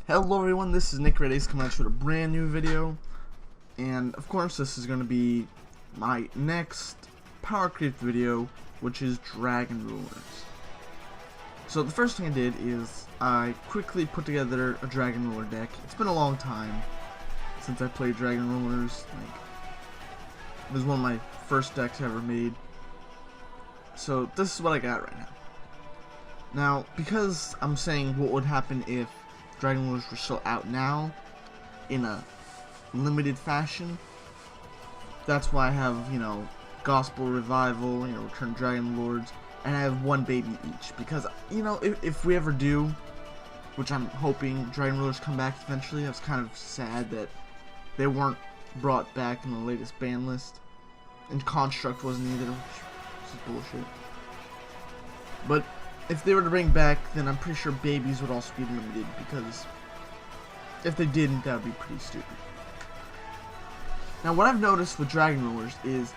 Hello everyone, this is Nickredace coming at you with a brand new video, and of course this is going to be my next PowerCreeped video, which is DragonRulers. So the first thing I did is I quickly put together a DragonRuler deck. It's been a long time since I played DragonRulers. It was one of my first decks I ever made. So this is what I got right now. Now, because I'm saying what would happen if DragonRulers were still out now, in a limited fashion, that's why I have, Gospel Revival, Return Dragon Lords, and I have one baby each, because, if we ever do, which I'm hoping DragonRulers come back eventually. I was kind of sad that they weren't brought back in the latest ban list, and Construct wasn't either, which is bullshit. But if they were to bring back, then I'm pretty sure babies would also be limited, because if they didn't, that would be pretty stupid. Now, what I've noticed with DragonRulers is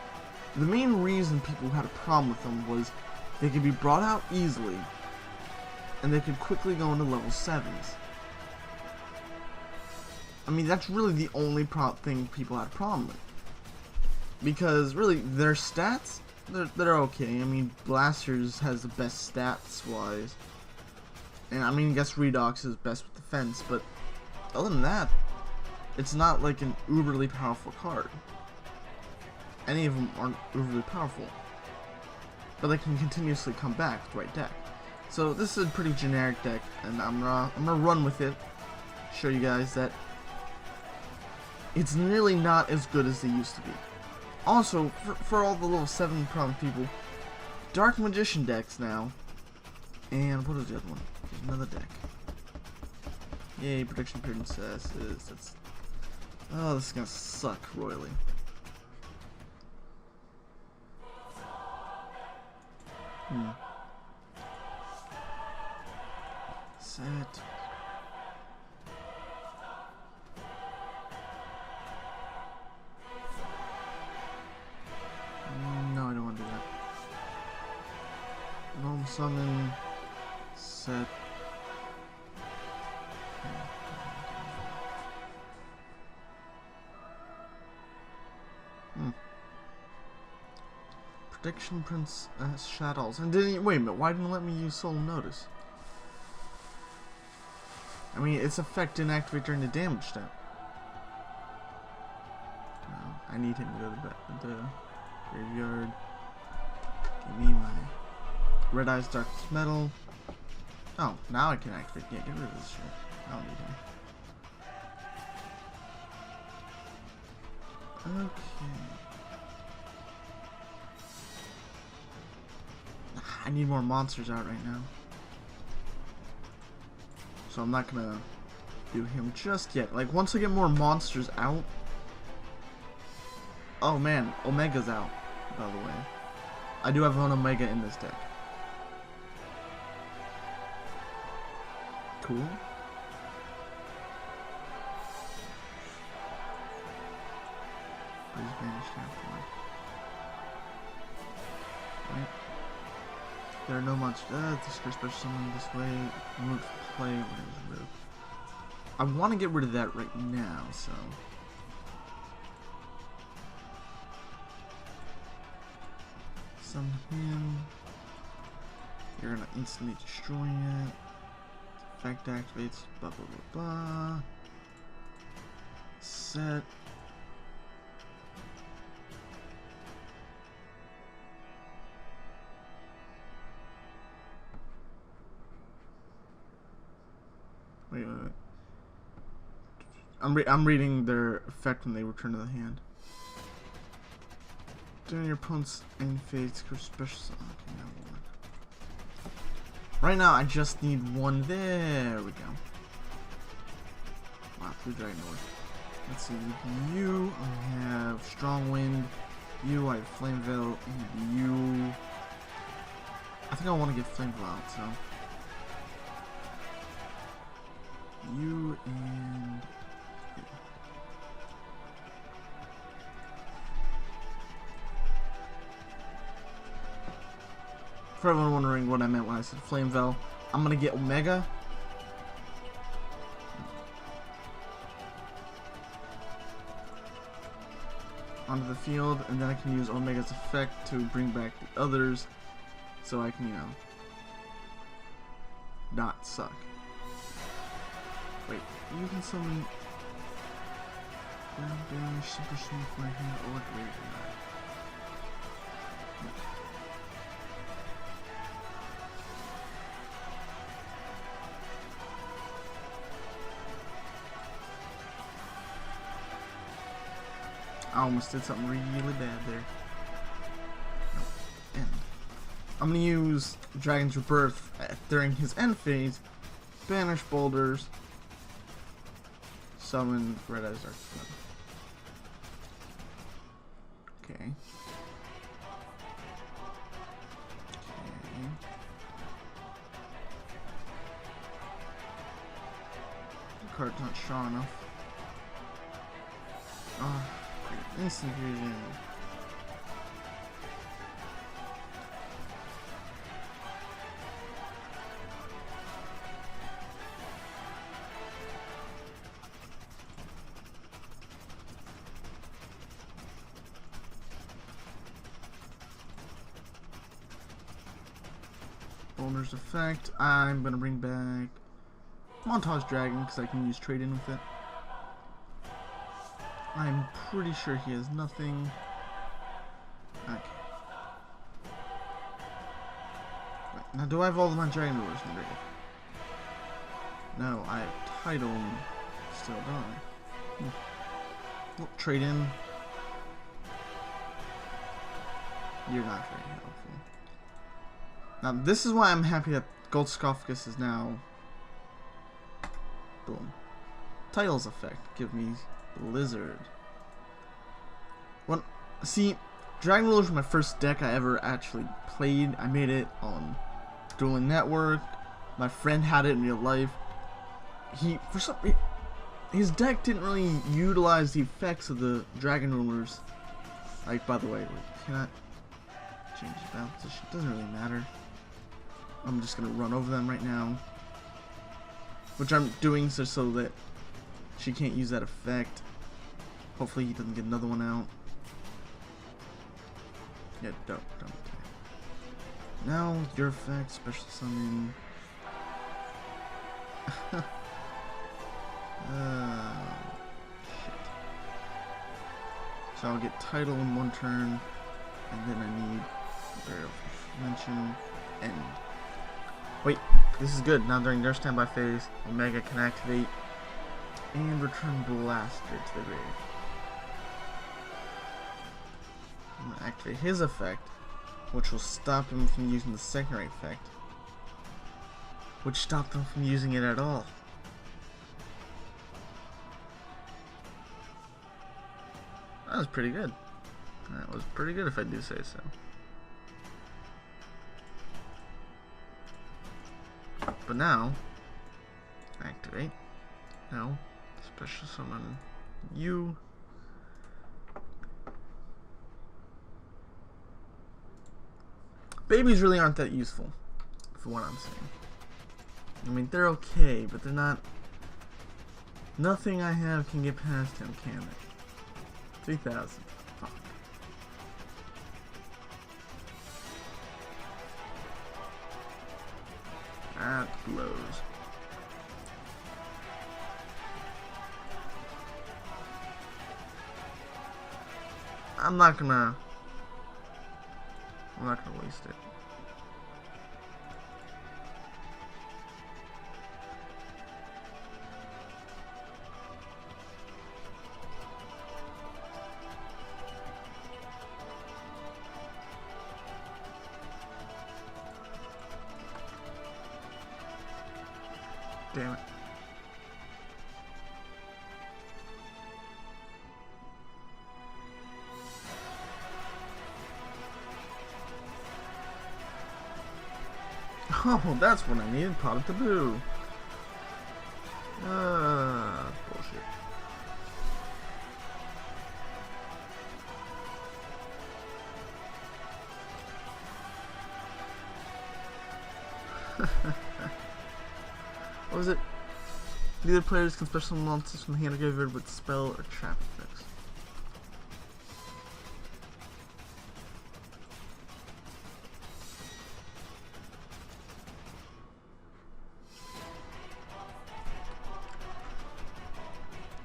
the main reason people had a problem with them was they could be brought out easily, and they could quickly go into level 7s. I mean, that's really the only thing people had a problem with. Because, really, their stats, they're okay. I mean, Blasters has the best stats-wise. And, I guess Redox is best with defense, but other than that, it's not like an uberly powerful card. Any of them aren't uberly powerful. But they can continuously come back with the right deck. So, this is a pretty generic deck, and I'm gonna run with it. Show you guys that it's really not as good as they used to be. Also, for all the level 7 problem people, Dark Magician decks now. And what is the other one? There's another deck. Yay, Prediction Princesses. Oh, this is gonna suck royally. Set. No, I don't want to do that. Gnome summon. Set. Prediction Princess Shadows. And didn't wait a minute, why didn't it let me use Soul Notice? I mean, its effect didn't activate during the damage step. No, I need him to go to the graveyard. Give me my Red Eyes Darkest Metal. Oh, now I can activate. Yeah, get rid of this shit. I don't need him. Okay. I need more monsters out right now. So I'm not gonna do him just yet. Like, once I get more monsters out. Oh man, Omega's out, by the way. I do have an Omega in this deck. Cool. Please banish that one. Right. There are no monsters. Discard special summon this way. Remove play. Whatever's removed. I want to get rid of that right now, so. Summon him. You're gonna instantly destroy it. Effect activates. Blah blah blah blah. Set. Wait. I'm reading their effect when they return to the hand. During your opponent's end phase, special. Okay, now one. Right now, I just need one. There we go. Wow, 3 Dragon Lords. Let's see. You, I have Strong Wind. You, I have Flame Veil, and you. I think I want to get Flame Veil out, so. You and you. For everyone wondering what I meant when I said Flame Veil, I'm gonna get Omega. onto the field, and then I can use Omega's effect to bring back the others, so I can, you know, not suck. Wait, you can summon ground damage, super smooth my hand, or greater than that. I almost did something really bad there. Nope. End. I'm gonna use Dragon's Rebirth during his end phase, banish boulders, summon Red Eyes Arcana. Okay. Okay. The card's not strong enough. Oh. Instant fusion. Owner's effect. I'm gonna bring back Montage Dragon because I can use trade in with it. I'm pretty sure he has nothing. Okay. Right, now, do I have all of my DragonRulers in the grave? No, I have Title and still don't. Well, trade in. You're not very helpful. Now, this is why I'm happy that Gold Sarcophagus is now. Boom. Title's effect. Give me Blizzard. Well, see, DragonRulers was my first deck I ever actually played. I made it on Dueling Network. My friend had it in real life. His deck didn't really utilize the effects of the DragonRulers. Like, by the way, like, cannot change the battle position. Doesn't really matter. I'm just gonna run over them right now, which I'm doing so that she can't use that effect. Hopefully he doesn't get another one out. Yeah, don't attack. Now with your effect, special summon. Shit. So I'll get Title in one turn, and then I need Burial Mention, End. Wait, this is good. Now during their standby phase, Omega can activate and return Blaster to the grave. I'm gonna activate his effect, which will stop him from using the secondary effect, which stopped him from using it at all. That was pretty good. That was pretty good if I do say so. But now, activate. No. Special summon you. Babies really aren't that useful, for what I'm saying. I mean, they're okay, but they're not. Nothing I have can get past him, can it? 3,000. Fuck. That blows. I'm not gonna waste it. Damn it. Oh, that's what I needed. Pot of taboo. Bullshit. What was it? Neither players can special monsters from the hand or graveyard with spell or trap effects.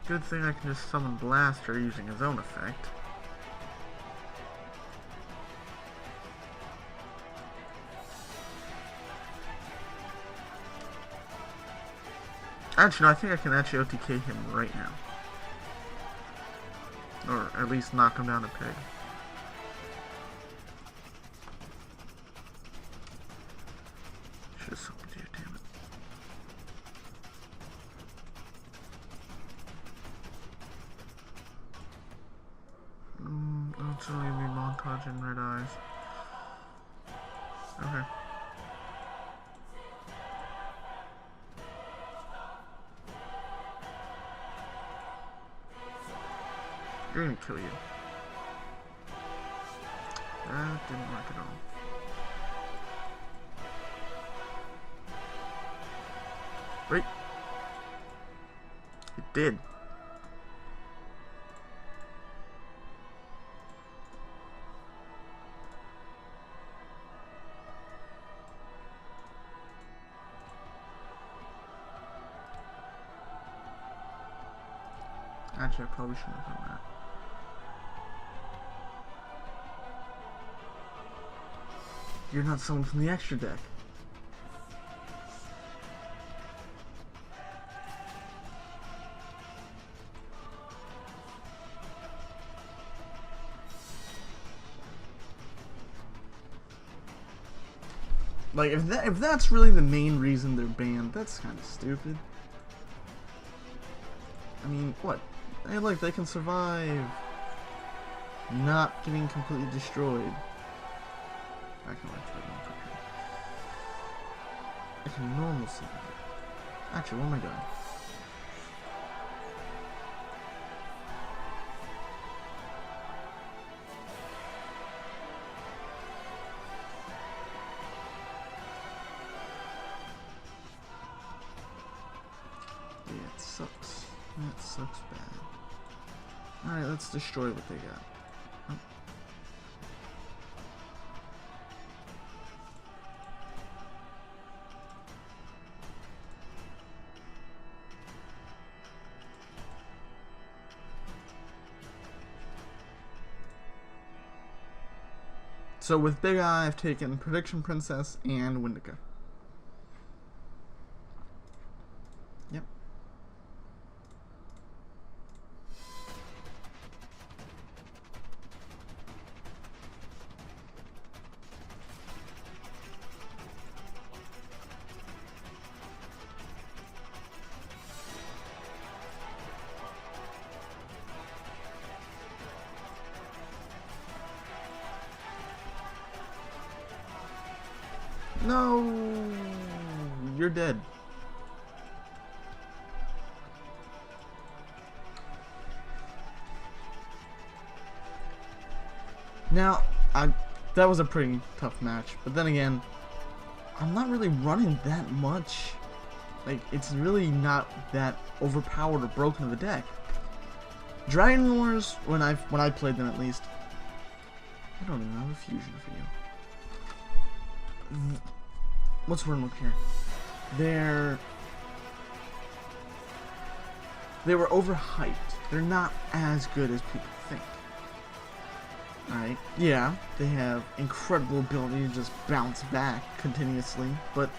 Good thing I can just summon Blaster using his own effect. Actually, no, I think I can actually OTK him right now. Or at least knock him down a peg. Should've summoned you, damn it. Oh, it's only me montage in red eyes. Okay. You're gonna kill you. That didn't work at all. Wait. It did. Actually, I probably shouldn't have done that. You're not someone from the extra deck. Like, if that's really the main reason they're banned, that's kind of stupid. I mean, what? Hey, look, they can survive not getting completely destroyed. I can wait for them. I can normal summon it. Actually, what am I doing? Yeah, it sucks. That sucks bad. Alright, let's destroy what they got. Oh. So with Big Eye, I've taken Prediction Princess and Windica. Yep. No, you're dead. Now, that was a pretty tough match, but then again, I'm not really running that much. Like, it's really not that overpowered or broken of a deck. DragonRulers, when I played them at least, I don't even have a fusion for you. What's the word I'm looking here? They were overhyped. They're not as good as people think. Alright, yeah, they have incredible ability to just bounce back continuously, but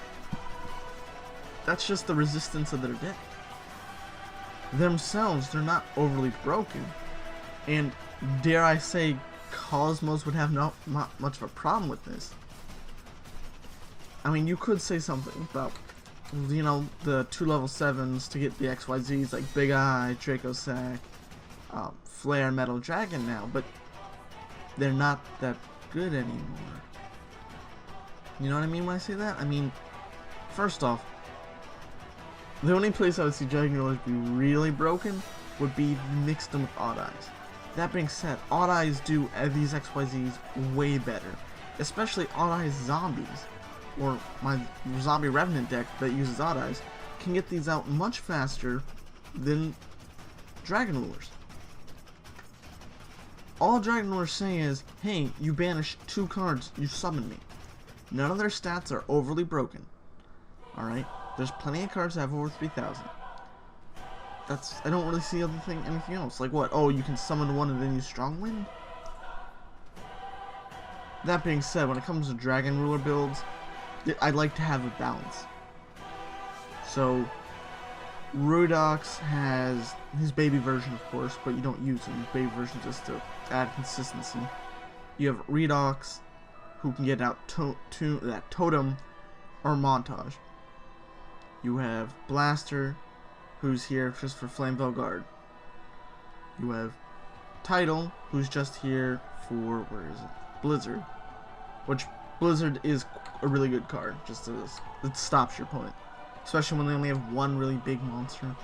that's just the resistance of their deck. Themselves, they're not overly broken, and dare I say, Cosmos would have not much of a problem with this. I mean, you could say something about, you know, the 2 level 7s to get the XYZs like Big Eye, Dracosac, Flare, Metal Dragon now, but they're not that good anymore. You know what I mean when I say that? I mean, first off, the only place I would see DragonRulers be really broken would be if you mix them with Odd Eyes. That being said, Odd Eyes do these XYZs way better, especially Odd Eyes Zombies. Or my Zombie Revenant deck that uses Odd Eyes can get these out much faster than DragonRulers. All DragonRulers say is, hey, you banish 2 cards, you summon me. None of their stats are overly broken. Alright? There's plenty of cards that have over 3,000. I don't really see anything else. Like what? Oh, you can summon one and then use Strong Wind? That being said, when it comes to Dragon Ruler builds, I like to have a balance. So, Ruidox has his baby version, of course, but you don't use him. His baby version just to add consistency. You have Redox, who can get out that Totem or Montage. You have Blaster, who's here just for Flame Veil Guard. You have Tidal, who's just here for, where is it? Blizzard. Which, Blizzard is a really good card, just as it stops your opponent. Especially when they only have one really big monster.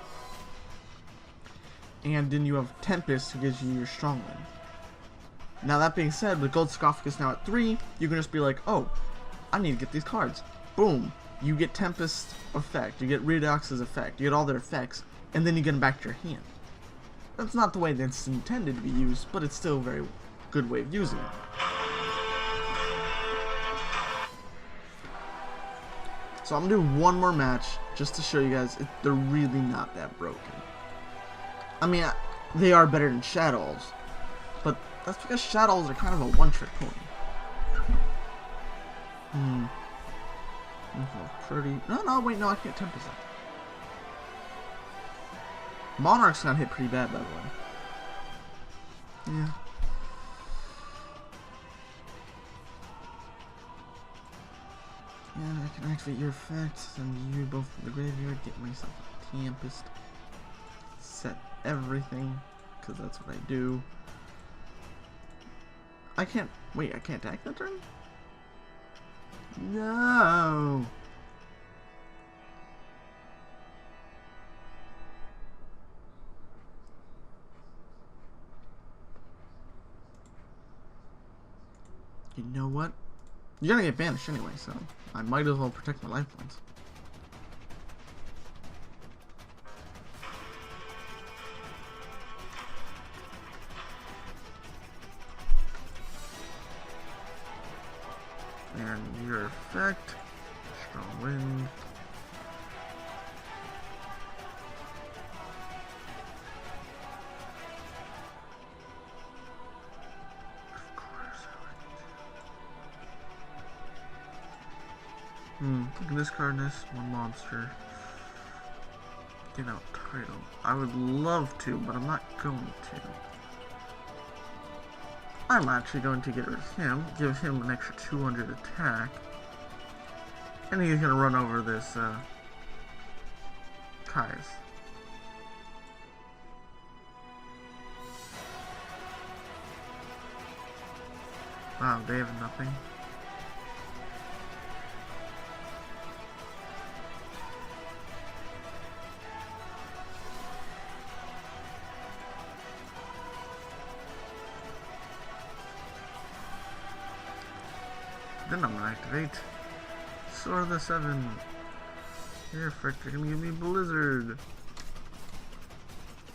And then you have Tempest, who gives you your Strong Wind. Now that being said, with Gold Sarcophagus now at 3, you can just be like, oh, I need to get these cards. Boom. You get Tempest effect, you get Redox's effect, you get all their effects, and then you get them back to your hand. That's not the way that's intended to be used, but it's still a very good way of using it. So I'm going to do one more match, just to show you guys they're really not that broken. I mean, they are better than Shadows, but that's because Shadows are kind of a one-trick pony. Pretty. No, wait, no, I can't 10%. Monarch's got hit pretty bad, by the way. Yeah. Yeah, I can activate your effect, send you both to the graveyard, get myself a Tempest, set everything, because that's what I do. I can't, wait, I can't attack that turn? No! You know what? You're gonna get banished anyway, so I might as well protect my lifelines. And your effect, Strong Wind. Look at this card, this one monster. Get out Tidal. I would love to, but I'm not going to. I'm actually going to get rid of him, give him an extra 200 attack, and he's going to run over this, Kai's. Wow, they have nothing. Then I'm gonna activate Sword of the Seven. Here, frick, you're gonna give me Blizzard.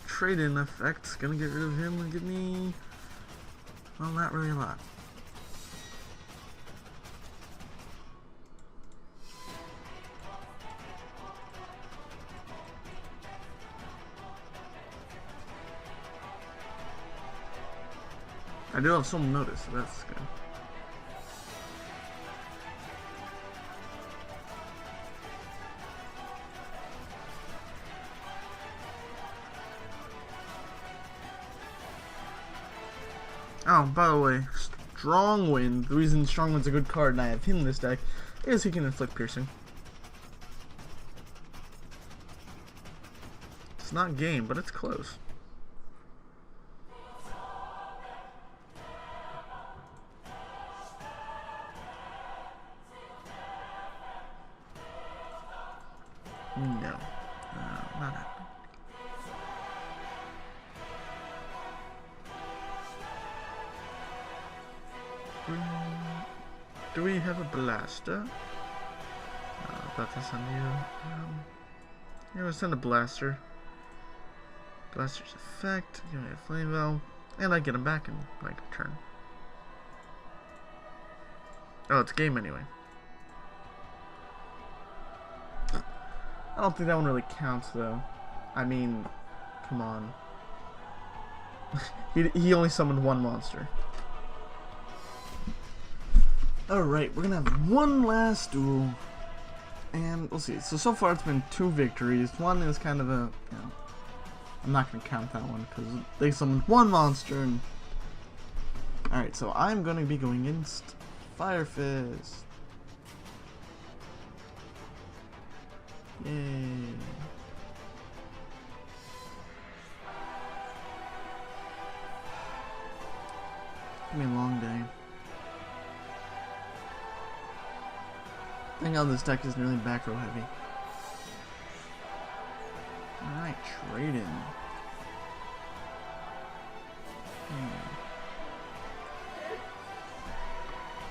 Trade-in effect's gonna get rid of him and give me, well, not really a lot. I do have some notice, so that's good. Oh, by the way, Strong Wind, the reason Strong Wind's a good card and I have him in this deck is he can inflict piercing. It's not game, but it's close. No, not happening. Do we have a blaster? About to send you. Yeah, we'll send a blaster. Blaster's effect. Give me a flame veil, and I get him back in like a turn. Oh, it's game anyway. I don't think that one really counts though. I mean, Come on. he only summoned one monster. Alright, we're gonna have one last duel. And we'll see. So far it's been 2 victories. One is kind of a, you know, I'm not gonna count that one because they summoned one monster. And alright, so I'm gonna be going against Fire Fist. Yay. It's gonna be a long day. Thank God this deck isn't really back row heavy. Alright, trade in.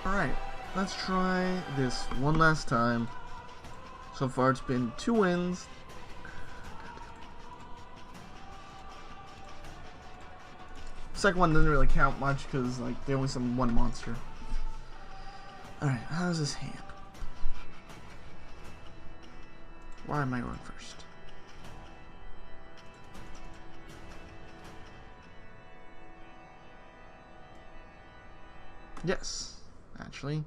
Alright, let's try this one last time. So far it's been 2 wins. Second one doesn't really count much because like they only summoned one monster. Alright, how's this hand? Why am I going first? Yes, actually.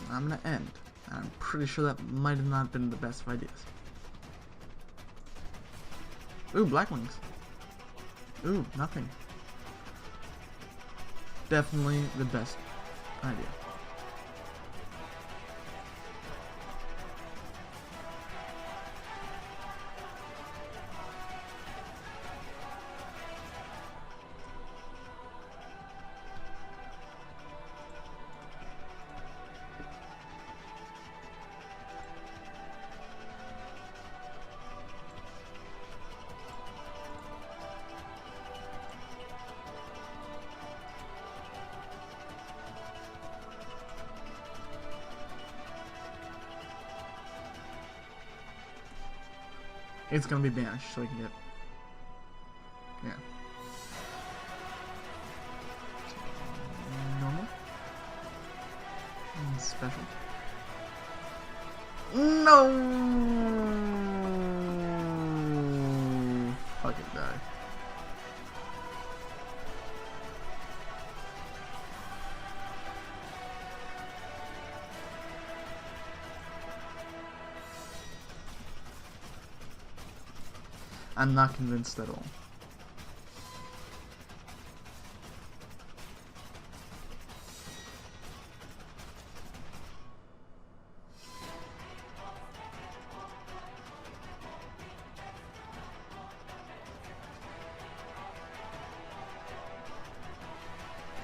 I'm gonna end. I'm pretty sure that might have not been the best of ideas. Ooh, black wings. Ooh, nothing. Definitely the best idea. It's gonna be banished so we can get, yeah. Normal. And special. No. Fuck it, die. I'm not convinced at all.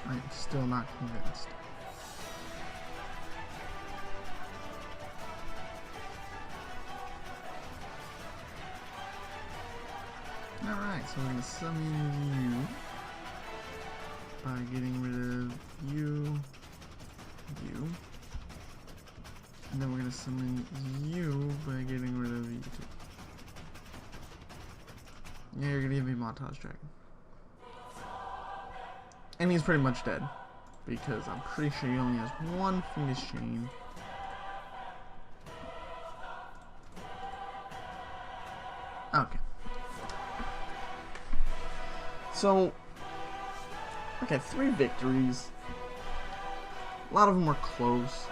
I'm still not convinced. Alright, so we're going to summon you by getting rid of you. And then we're going to summon you by getting rid of you too. Yeah, you're going to give me Montage Dragon. And he's pretty much dead, because I'm pretty sure he only has 1 Fiendish Chain. Okay. So, okay, 3 victories. A lot of them were close,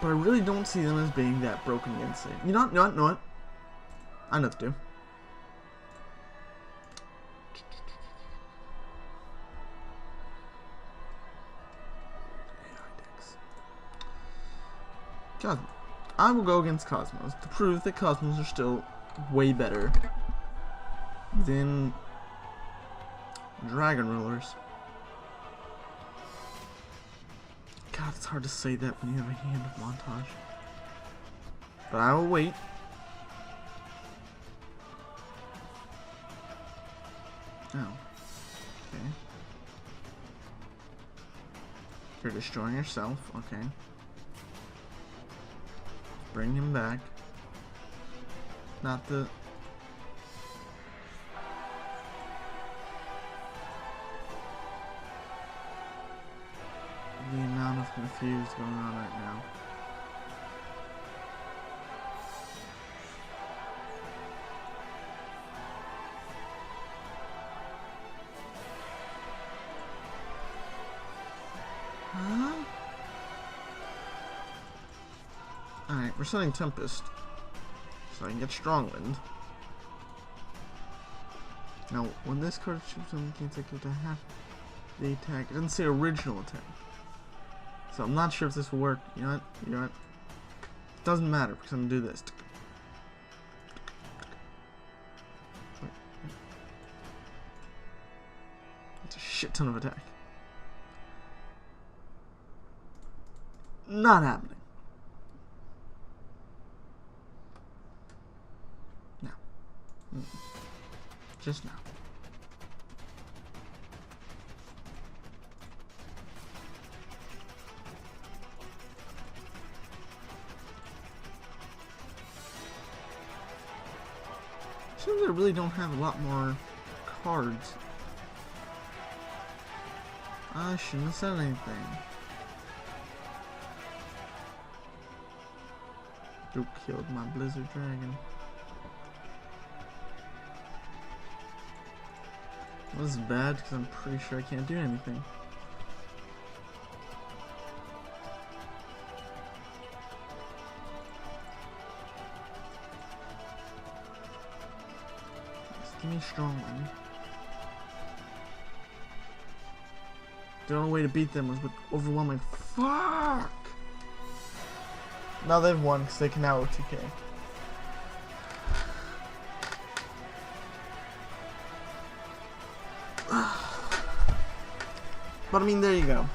but I really don't see them as being that broken against it. You know what? I know what to do. Cosmos. I will go against Cosmos to prove that Cosmos are still way better than DragonRulers. God, it's hard to say that when you have a hand of Montage. But I will wait. Oh. Okay. You're destroying yourself. Okay. Bring him back. Not the... the amount of confused going on right now. Huh? Alright, we're setting Tempest, so I can get Strong Wind. Now, when this card shoots on the can't take it to half the attack. It doesn't say original attack. So I'm not sure if this will work. You know what? You know what? It doesn't matter because I'm gonna do this. It's a shit ton of attack. Not happening. No. Just now. Seems I really don't have a lot more cards. I shouldn't have said anything. Duke killed my Blizzard Dragon. This is bad because I'm pretty sure I can't do anything. Just give me a strong one. The only way to beat them was with overwhelming. Fuck! Now they've won because they can now OTK. But I mean, there you go.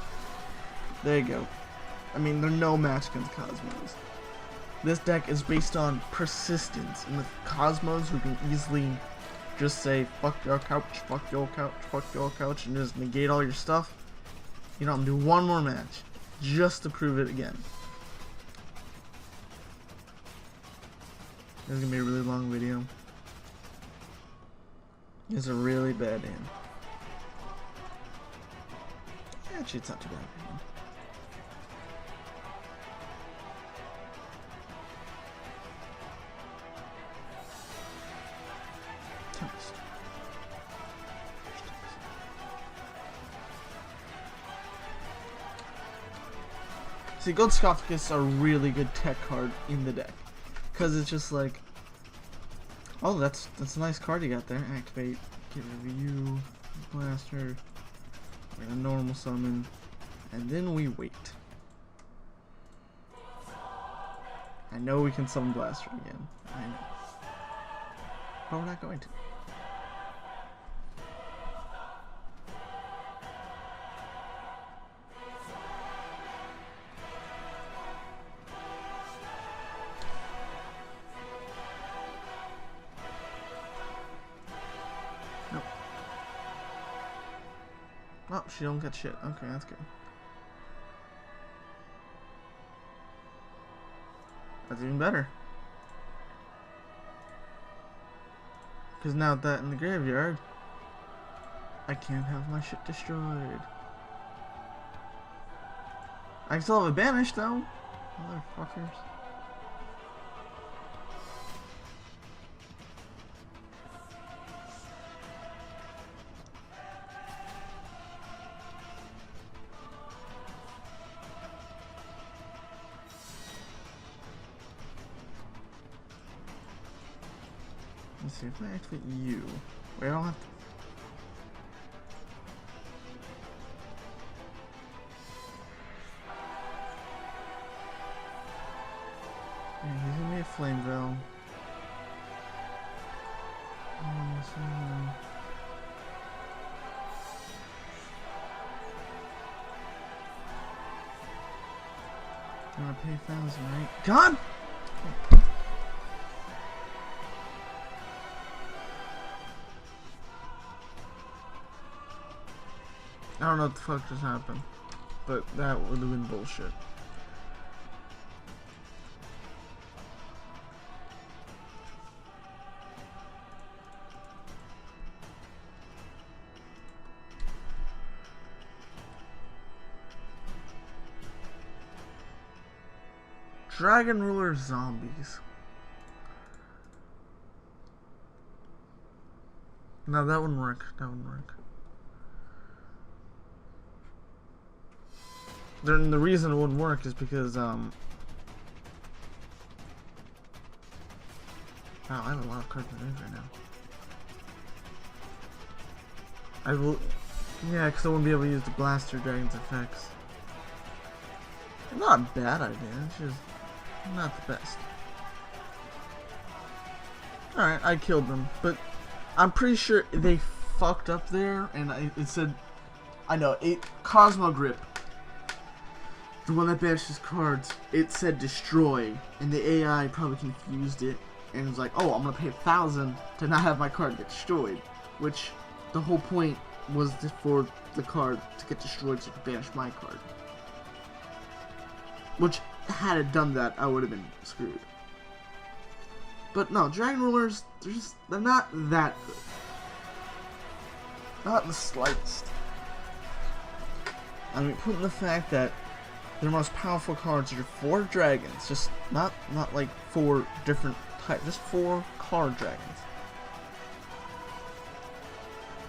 There you go. I mean, they're no match against Cosmos. This deck is based on persistence, and with Cosmos, who can easily just say, fuck your couch, fuck your couch, fuck your couch, and just negate all your stuff. You know, I'm gonna do one more match, just to prove it again. This is gonna be a really long video. It's a really bad hand. Actually, it's not too bad. Tempest. See, Gold Sarcophagus is a really good tech card in the deck. Because it's just like, oh, that's a nice card you got there. Activate, get rid of you, blaster. We're gonna normal summon, and then we wait. I know we can summon Blaster again. I know. But we're not going to. Oh, she don't get shit. Okay, that's good. That's even better. Because now that in the graveyard, I can't have my shit destroyed. I can still have it banished though. Motherfuckers. Let's see if I activate you. Wait, I don't have to. Yeah, he's gonna be a Flame Veil. I'm gonna pay 1,000, right? God! I don't know what the fuck just happened, but that would have been bullshit. DragonRulers zombies. No, that wouldn't work. That wouldn't work. The reason it wouldn't work is because, wow, I have a lot of cards in range right now. I will, yeah, because I won't be able to use the Blaster Dragon's effects. Not a bad idea, it's just not the best. Alright, I killed them, but I'm pretty sure they fucked up there, and it said, I know, Cosmo Grip, the one that banishes cards, it said destroy, and the AI probably confused it, and was like, oh, I'm gonna pay 1,000 to not have my card get destroyed, which the whole point was for the card to get destroyed so you could banish my card. Which, had it done that, I would have been screwed. But no, DragonRulers, they're not that good. Not the slightest. I mean, putting the fact that their most powerful cards are 4 dragons, just not like 4 different types, just 4 card dragons.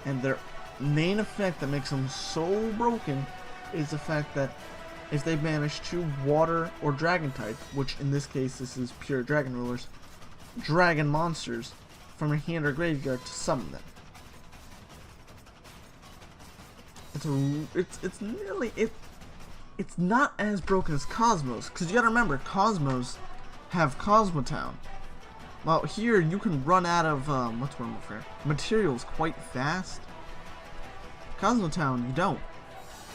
And their main effect that makes them so broken is the fact that if they banish 2 water or dragon type, which in this case this is pure DragonRulers, dragon monsters from your hand or graveyard to summon them. It's not as broken as Cosmos, because you gotta remember, Cosmos have Cosmotown. Well, here you can run out of materials quite fast. Cosmotown, you don't,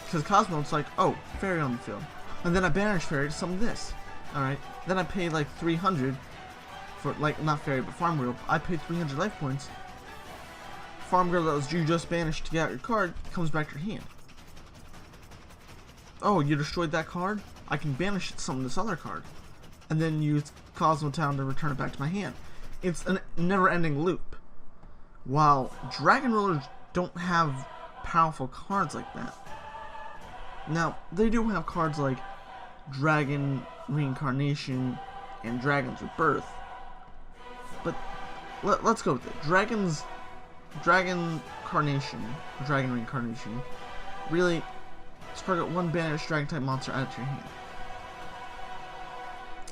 because Cosmo's like, oh, fairy on the field, and then I banish fairy to summon this. All right, then I pay like 300 for, like, not fairy but farm girl. I paid 300 life points. Farm girl that was you just banished to get out your card comes back to your hand. Oh, you destroyed that card? I can banish it to summon this other card, and then use Cosmotown to return it back to my hand. It's a never-ending loop. While DragonRulers don't have powerful cards like that. Now, they do have cards like Dragon Reincarnation and Dragon's Rebirth, but let's go with it. Dragon Reincarnation, really, target 1 banished dragon type monster out of your hand.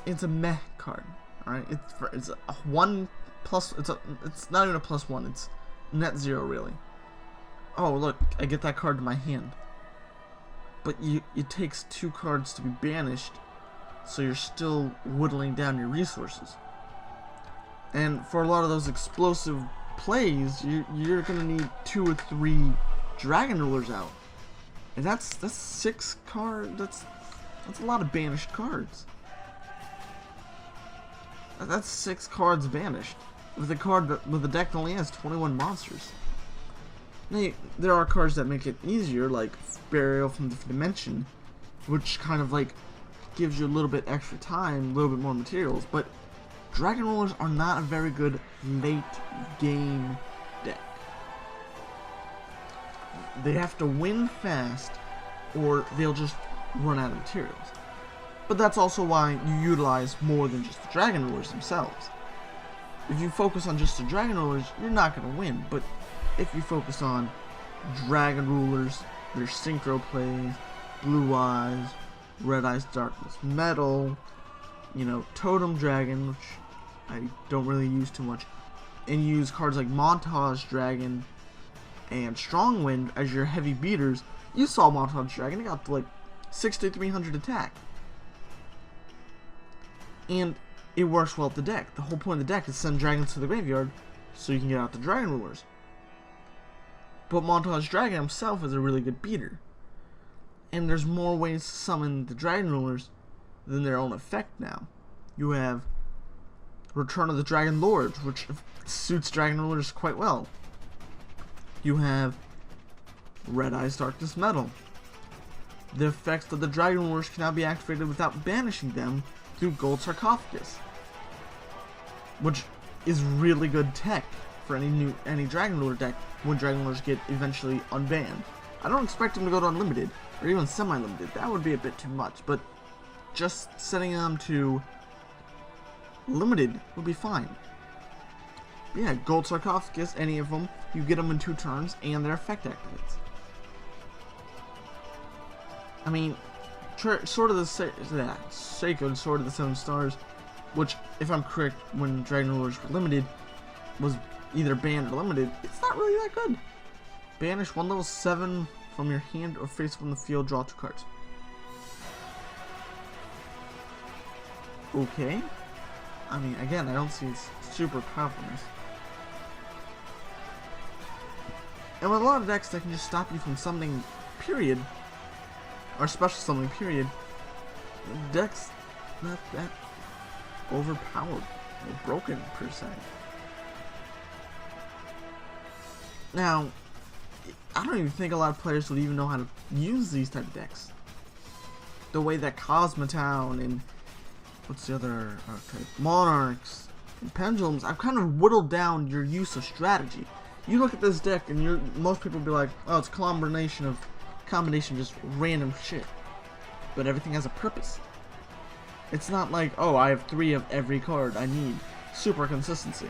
It's a meh card, alright? It's a 1 plus. It's not even a +1. It's net 0 really. Oh look, I get that card to my hand. But it takes 2 cards to be banished, so you're still whittling down your resources. And for a lot of those explosive plays, you're gonna need 2 or 3 DragonRulers out, and that's 6 cards. That's a lot of banished cards. That's 6 cards banished with a deck that only has 21 monsters. Now, there are cards that make it easier, like Burial from the Dimension, which kind of like gives you a little bit extra time, a little bit more materials, but DragonRulers are not a very good late game deck. They have to win fast, or they'll just run out of materials. But that's also why you utilize more than just the DragonRulers themselves. If you focus on just the DragonRulers, you're not going to win, but if you focus on DragonRulers, their synchro plays, Blue Eyes, Red Eyes Darkness Metal, you know, Totem Dragon, which I don't really use too much, and you use cards like Montage Dragon and Strongwind as your heavy beaters, you saw Montage Dragon, it got to like 6,300 attack. And it works well with the deck. The whole point of the deck is send dragons to the graveyard so you can get out the DragonRulers. But Montage Dragon himself is a really good beater. And there's more ways to summon the DragonRulers than their own effect now. You have Return of the Dragon Lords, which suits DragonRulers quite well. You have Red Eyes Darkness Metal. The effects of the DragonRulers can now be activated without banishing them through Gold Sarcophagus, which is really good tech for any DragonRuler deck when DragonRulers get eventually unbanned. I don't expect them to go to unlimited or even semi-limited. That would be a bit too much, but just setting them to limited would be fine. But yeah, Gold Sarcophagus, any of them, you get them in 2 turns and their effect activates. I mean, Sword of the Sacred Sword of the 7 Stars, which, if I'm correct, when DragonRulers were limited, was either banned or limited, it's not really that good. Banish 1 level 7 from your hand or face from the field, draw 2 cards. Okay. I mean, again, I don't see its super powerfulness. And with a lot of decks that can just stop you from summoning, period, or special summoning, period, decks not that overpowered or broken, per se. Now, I don't even think a lot of players would even know how to use these type of decks. The way that Cosmotown and what's the other archetype? Monarchs and Pendulums, I've kind of whittled down your use of strategy. You look at this deck and most people will be like, oh, it's a combination of just random shit. But everything has a purpose. It's not like, oh, I have 3 of every card I need. Super consistency.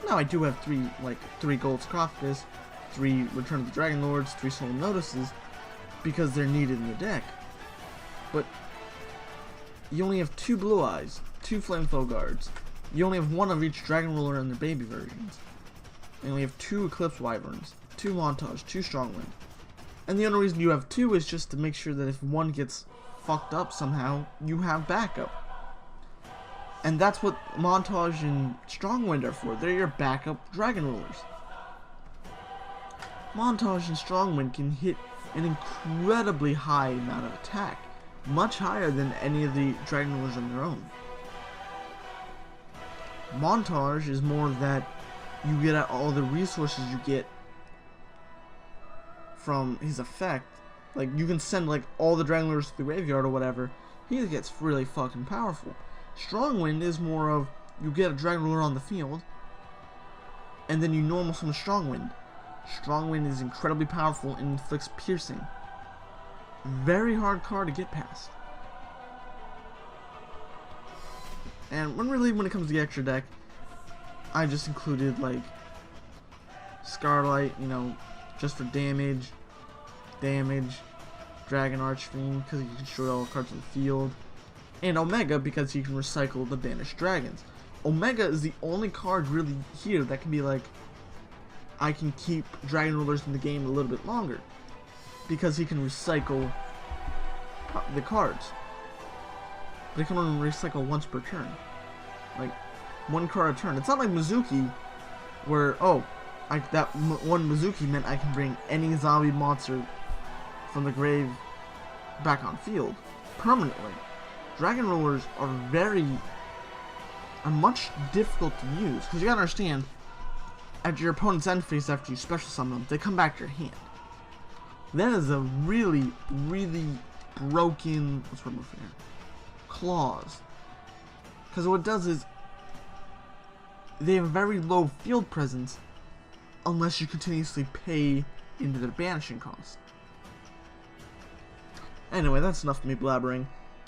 Now I do have 3 Gold Sarcophagus, 3 Return of the DragonRulers, 3 Solemn Notices, because they're needed in the deck. But you only have 2 Blue Eyes, 2 Flamethrower Guards. You only have 1 of each Dragon Ruler and their baby versions. You only have 2 Eclipse Wyverns, 2 Montage, 2 Strongwind. And the only reason you have 2 is just to make sure that if one gets fucked up somehow, you have backup. And that's what Montage and Strongwind are for. They're your backup Dragon Rulers. Montage and Strongwind can hit an incredibly high amount of attack. Much higher than any of the Dragon Rulers on their own. Montage is more that you get at all the resources you get from his effect. Like, you can send like all the Dragon Rulers to the graveyard or whatever. He gets really fucking powerful. Strongwind is more of, you get a Dragon Ruler on the field, and then you normal summon Strongwind. Strongwind is incredibly powerful and inflicts piercing. Very hard card to get past. And when it comes to the extra deck, I just included like Scarlight, you know, just for damage, Dragon Archfiend because you can destroy all the cards on the field, and Omega because you can recycle the banished dragons. Omega is the only card really here that can be like, I can keep Dragon Rulers in the game a little bit longer because he can recycle the cards. But he can only recycle once per turn, like 1 card a turn. It's not like Mizuki, where that one Mizuki meant I can bring any zombie monster from the grave back on field permanently. Dragon Rulers are much difficult to use because you gotta understand, at your opponent's end phase after you special summon them, they come back to your hand. That is a really, really broken, clause. Because what it does is, they have very low field presence unless you continuously pay into their banishing cost. Anyway, that's enough of me blabbering.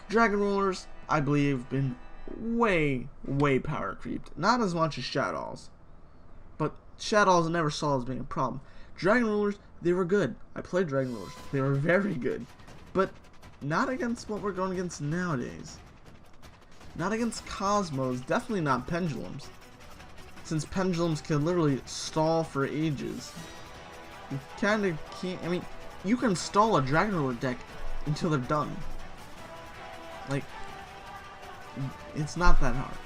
Dragon Rulers, I believe, have been way, way power creeped. Not as much as Shadows. But Shadows I never saw as being a problem. Dragon Rulers, they were good. I played Dragon Rulers. They were very good. But not against what we're going against nowadays. Not against Cosmos. Definitely not Pendulums. Since Pendulums can literally stall for ages. You kind of can't... I mean, you can stall a Dragon Ruler deck until they're done. Like, it's not that hard.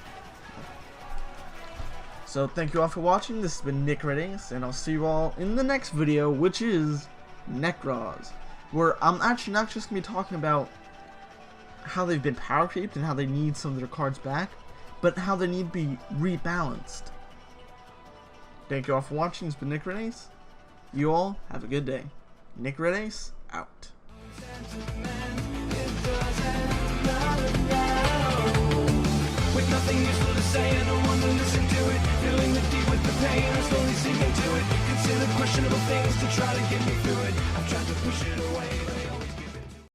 So, thank you all for watching. This has been Nickredace, and I'll see you all in the next video, which is Nickredace, where I'm actually not just going to be talking about how they've been power creeped and how they need some of their cards back, but how they need to be rebalanced. Thank you all for watching. This has been Nickredace. You all have a good day. Nickredace out.